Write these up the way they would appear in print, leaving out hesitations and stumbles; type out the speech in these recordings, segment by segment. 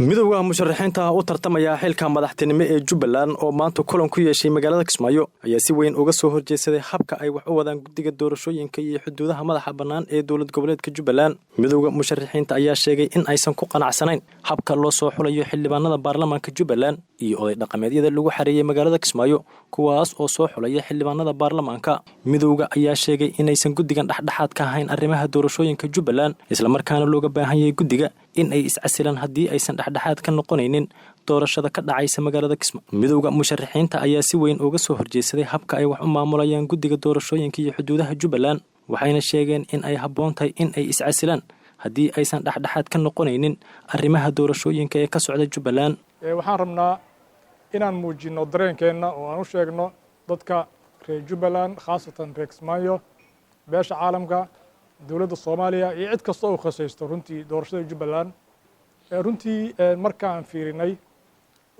midowga musharaxiinta u tartamaya xilka madaxtinimo ee Jubbaland oo maanta kulan ku yeeshay magaalada Kismaayo ayaa si weyn uga soo horjeesaday habka ay wax u wadaan guddiga doorashooyinka iyo xuduudaha madaxa bannaan ee dowlad goboleedka Jubbaland. midowga musharaxiinta ayaa sheegay in aysan ku qanacsanayn habka loo soo xulayo xildhibaanada baarlamaanka Jubbaland iyo oday dhaqameedyada lagu xareeyay magaalada Kismaayo kuwaas oo soo xulaya xildhibaanada baarlamaanka. midowga ayaa sheegay in aysan guddigan dhexdhexaad ka ahayn arrimaha doorashooyinka Jubbaland isla markaana looga baahan yahay guddiga in ay iscasilaan haddii aysan dhexdhexaad ka noqonaynin doorashada ka dhacaysa magaalada Kismaayo. midowga musharaxiinta ayaa si weyn uga soo horjeesaday habka ay wax u maamulayaan guddiga doorashooyinka iyo xuduudaha Jubbaland waxayna sheegeen in ay habboon tahay in ay iscasilaan haddii aysan dhexdhexaad ka noqonaynin arrimaha doorashooyinka ee ka socda Jubbaland. waxaan rabnaa inaan muujino dareenkeena oo aan u sheegno dadka reer Jubbaland khaasatan reer Kismaayo beesha caalamka dowladda Soomaaliya iyo cid kasta oo khasaysto runtii doorashada Jubbaland runtii markaan fiirinay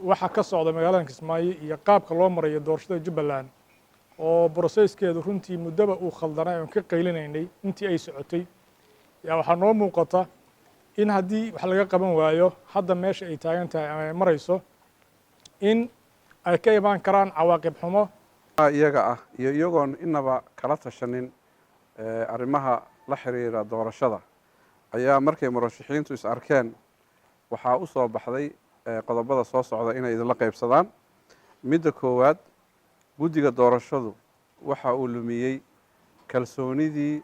waxa ka socda magaalada Kismaayo iyo qaabka loo marayo doorashada Jubbaland oo processkeedu runtii muddaba uu khaldanay oo ka qaylinaynay intii ay socotay yaa waxa noo muuqata in haddii wax laga qaban waayo hadda meesha ay taagan tahay ama ay marayso in ay ka imaan karaan cawaaqib xumo iyaga ah iyo iyagoon inaba kala tashanin arrimaha la xiriira doorashada ayaa markay murashaxiintu is arkeen waxaa u soo baxday qodobada soo socda inay idinla qaybsadaan. midda koowaad guddiga doorashadu waxa uu lumiyey kalsoonidii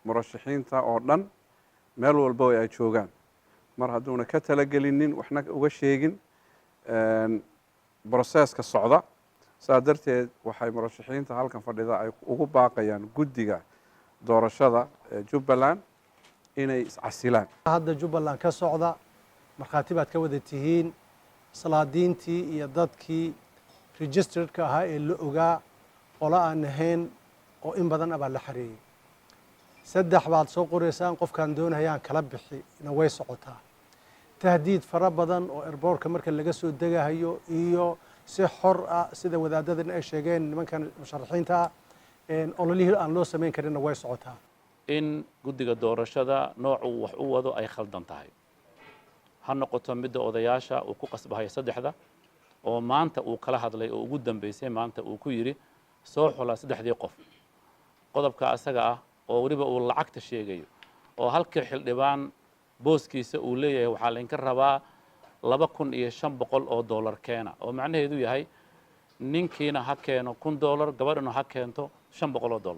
murashaxiinta oo dhan meel walba ay joogaan mar hadduuna ka talagelinin waxna uga sheegin broseska socda. saa darteed waxay murashaxiinta halkan fadhida ay ugu baaqayaan guddiga doorashada Jubbaland inay iscasilaan. hadda Jubbaland ka socda markhaati baad ka wada tihiin salaadiintii iyo dadkii registeredka ahaa ee la ogaa qola aan ahayn oo in badan abaa la xareeyey. 3 baad soo qoraysaan qofkaan doonayaan kala bixi ina way socotaa. tahdiid fara badan oo airportka marka laga soo degahayo iyo si xor ah sida wadaadadan ay sheegeen nimankan musharaxiinta ololihii aan loo samayn karin way socotaa. in guddiga doorashada noocu wax u wado ay khaldan tahay ha noqoto midda odayaasha uu ku qasbahay 3 oo maanta uu kala hadlay oo ugu dambeysay maanta uu ku yiri soo xula 3 qof qodobka asaga ah oo waliba uu lacagta sheegayo oo halkii xildhibaan booskiisa uu leeyahay waxa la in ka rabaa $2,500 keena oo macnaheedu yahay ninkiina ha keeno $1,000 gabadhana ha keento $500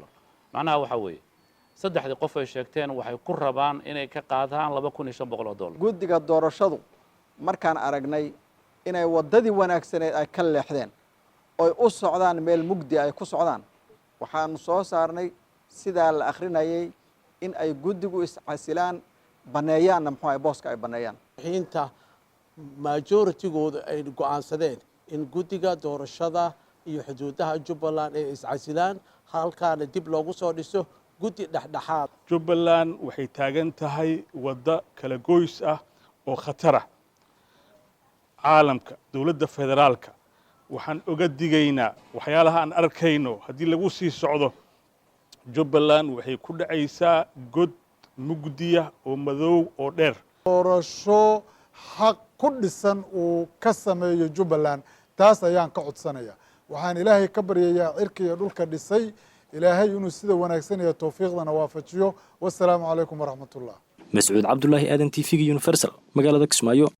macnaha waxa weeye 3 qof ay sheegteen waxay ku rabaan inay ka qaadaan $2,500. guddiga doorashadu markaan aragnay inay wadadii wanaagsaneed ay ka leexdeen oo u socdaan meel mugdi ay ku socdaan waxaan soo saarnay sida la akhrinayay in ay guddigu iscasilaan baneeyaan maxay booska ay baneeyaan. inta majority-gooda ay go'aansadeen in guddiga doorashada iyo xuduudaha Jubbaland ay iscasilaan halkaana dib loogu soo dhiso guddi dhexdhexaad. Jubbaland waxay taagan tahay wada kala goys ah oo khatar ah. caalamka dowladda federaalka waxaan uga digaynaa waxyaalaha aan arkayno haddii lagu sii socdo Jubbaland waxay ku dhacaysaa god mugdiya oo madow oo dheer. doorasho xaq ku dhisan uu ka sameeyo Jubbaland taas ayaan ka codsanaya. waxaan ilaahay ka baryayaa cirka iyo dhulka dhisay ilaahay inuu sida wanaagsan iyo tawfiiqdana waafajiyo. wassalaamu calaykum waraxmatullaah. Mas'uud Cabdullaahi Aadan TV Universal magaalada Kismaayo.